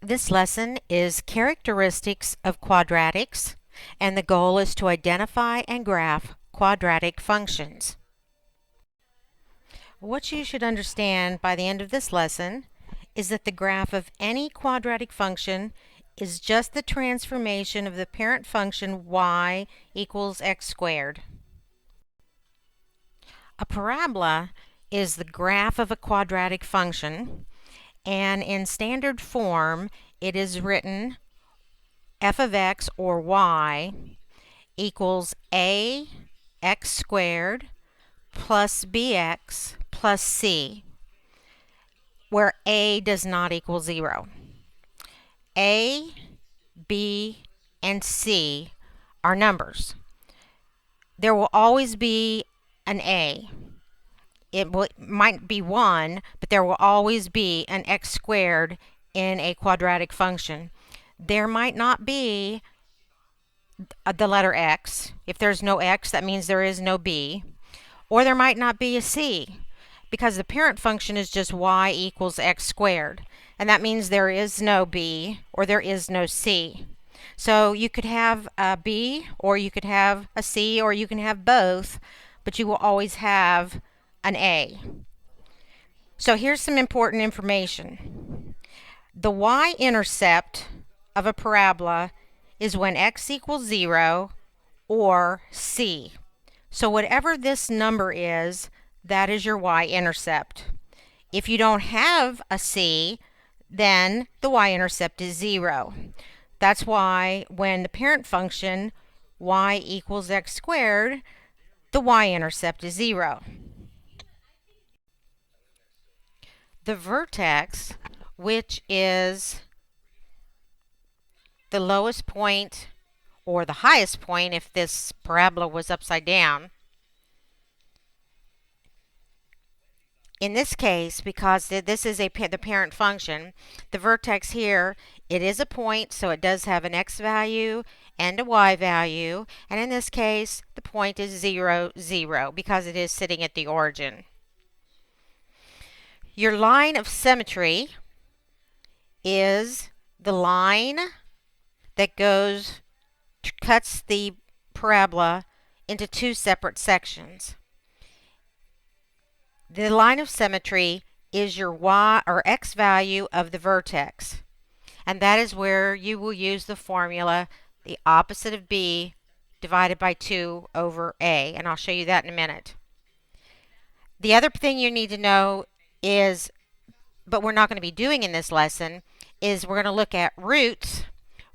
This lesson is Characteristics of Quadratics, and the goal is to identify and graph quadratic functions. What you should understand by the end of this lesson is that the graph of any quadratic function is just the transformation of the parent function y equals x squared. A parabola is the graph of a quadratic function, and in standard form it is written f of x, or y, equals a x squared plus bx plus c, where a does not equal 0. A, b, and c are numbers. There will always be an a. It might be 1, but there will always be an x squared in a quadratic function. There might not be the letter x. If there's no x, that means there is no b. Or there might not be a c, because the parent function is just y equals x squared. And that means there is no b or there is no c. So you could have a b, or you could have a c, or you can have both, but you will always have an a. So here's some important information. The y-intercept of a parabola is when x equals 0 or c. So whatever this number is, that is your y-intercept. If you don't have a c, then the y-intercept is 0. That's why when the parent function y equals x squared, the y-intercept is 0. The vertex, which is the lowest point or the highest point if this parabola was upside down. In this case, because this is the parent function, the vertex here, it is a point, so it does have an x value and a y value, and in this case the point is 0, 0, because it is sitting at the origin. Your line of symmetry is the line that cuts the parabola into two separate sections. The line of symmetry is your y or x value of the vertex, and that is where you will use the formula the opposite of b divided by 2 over a, and I'll show you that in a minute. The other thing you need to know is, but we're not going to be doing in this lesson, is we're going to look at roots,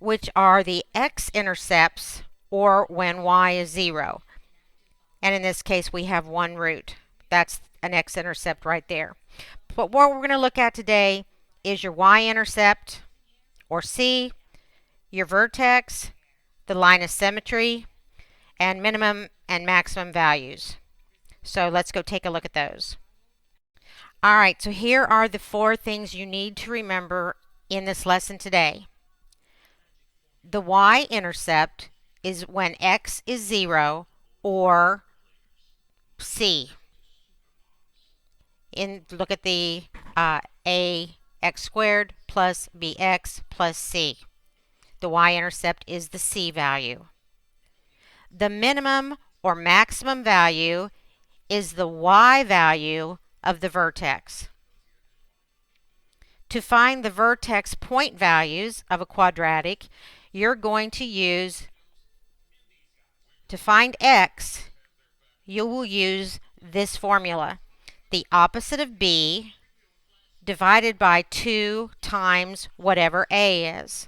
which are the x-intercepts, or when y is 0. And in this case we have one root. That's an x-intercept right there. But what we're going to look at today is your y-intercept, or c, your vertex, the line of symmetry, and minimum and maximum values. So let's go take a look at those. Alright, so here are the 4 things you need to remember in this lesson today. The y-intercept is when x is 0 or c. Look at the a x squared plus bx plus c. The y-intercept is the c value. The minimum or maximum value is the y value of the vertex. To find the vertex point values of a quadratic, you're going to use, to find x, you will use this formula. The opposite of b divided by 2 times whatever a is.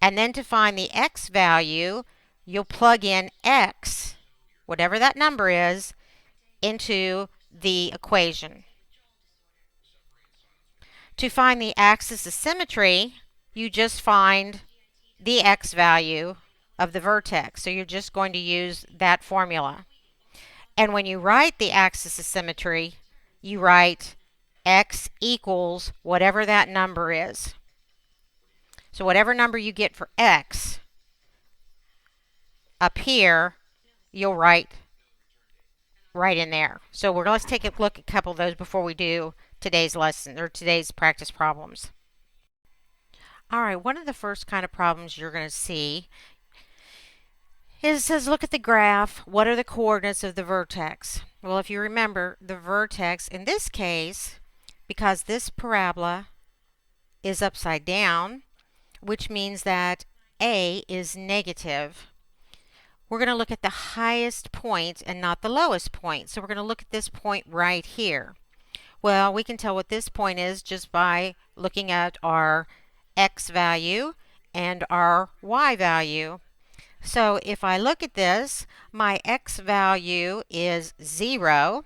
And then to find the x value, you'll plug in x, whatever that number is, into the equation. To find the axis of symmetry, you just find the x value of the vertex. So you're just going to use that formula. And when you write the axis of symmetry, you write x equals whatever that number is. So whatever number you get for x, up here, you'll write right in there. So let's take a look at a couple of those before we do today's lesson or today's practice problems. All right, one of the first kind of problems you're going to see is it says, look at the graph. What are the coordinates of the vertex? Well, if you remember, the vertex in this case, because this parabola is upside down, which means that A is negative, we're going to look at the highest point and not the lowest point. So we're going to look at this point right here. Well, we can tell what this point is just by looking at our x value and our y value. So if I look at this, my x value is 0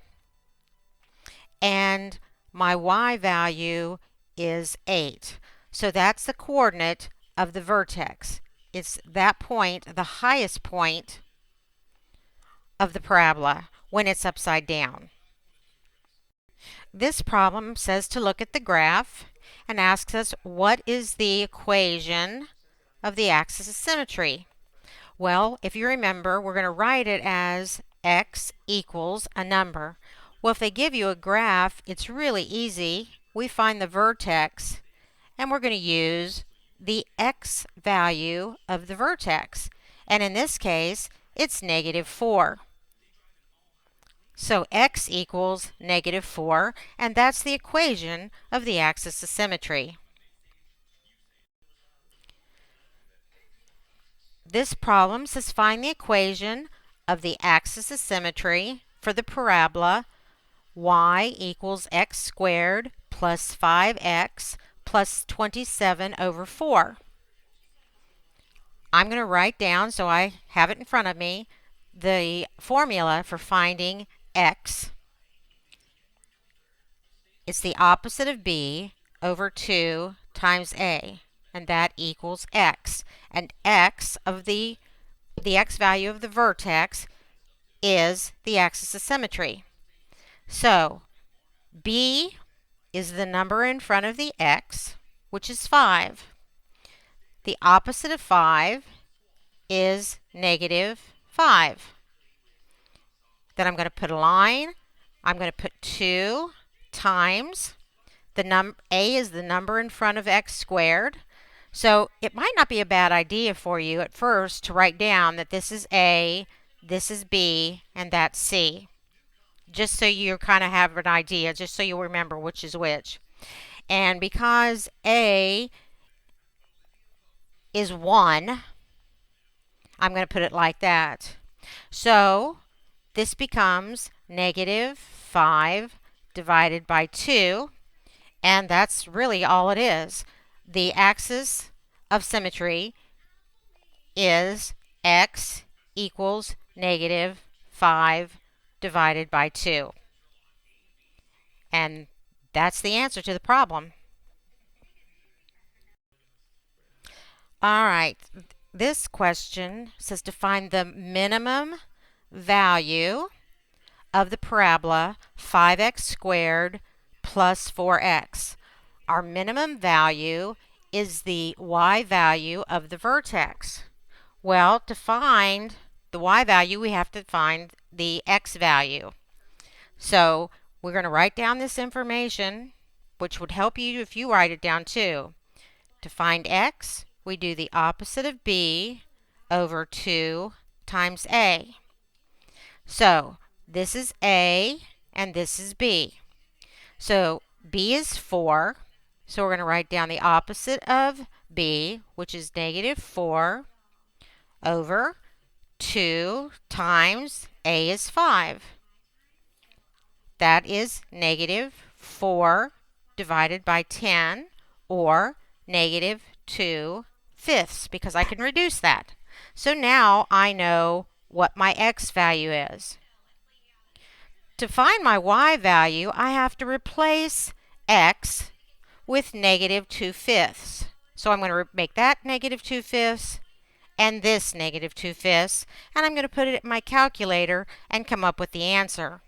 and my y value is 8. So that's the coordinate of the vertex. It's that point, the highest point of the parabola when it's upside down. This problem says to look at the graph and asks us what is the equation of the axis of symmetry. Well, if you remember, we're going to write it as x equals a number. Well, if they give you a graph, it's really easy. We find the vertex and we're going to use the x value of the vertex. And in this case, it's -4. So x equals -4, and that's the equation of the axis of symmetry. This problem says find the equation of the axis of symmetry for the parabola y equals x squared plus 5x plus 27 over 4. I'm going to write down, so I have it in front of me, the formula for finding x. It's the opposite of b over 2 times a, and that equals x. And x of the x value of the vertex is the axis of symmetry. So b is the number in front of the x, which is 5. The opposite of 5 is -5. Then I'm going to put a line. I'm going to put 2 times a is the number in front of x squared. So it might not be a bad idea for you at first to write down that this is a, this is b, and that's c. Just so you kind of have an idea, just so you remember which is which. And because a is 1, I'm going to put it like that. So this becomes -5 divided by 2, and that's really all it is. The axis of symmetry is x equals -5 divided by 2. And that's the answer to the problem. All right, this question says to find the minimum value of the parabola 5x squared plus 4x. Our minimum value is the y value of the vertex. Well, to find the y value, we have to find the x value. So we're going to write down this information, which would help you if you write it down too. To find x, we do the opposite of b over 2 times a. So this is a and this is b. So b is 4. So we're going to write down the opposite of b, which is -4 over 2 times a is 5. That is -4 divided by 10, or -2/5, because I can reduce that. So now I know what my x value is. To find my y value, I have to replace x with -2/5. So I'm going to make that -2/5 and this -2/5, and I'm going to put it in my calculator and come up with the answer.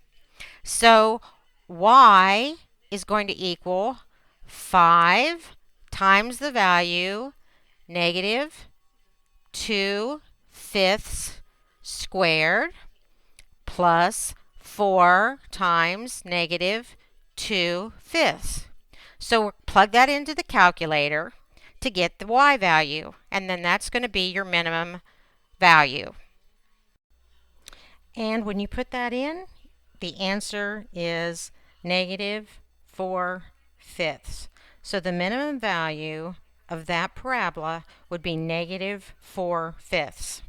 So y is going to equal 5 times the value -2/5 squared plus 4 times -2/5. So plug that into the calculator. to get the y value, and then that's going to be your minimum value. And when you put that in, the answer is negative 4/5. So the minimum value of that parabola would be negative 4/5.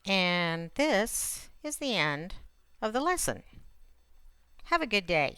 And this is the end of the lesson. Have a good day.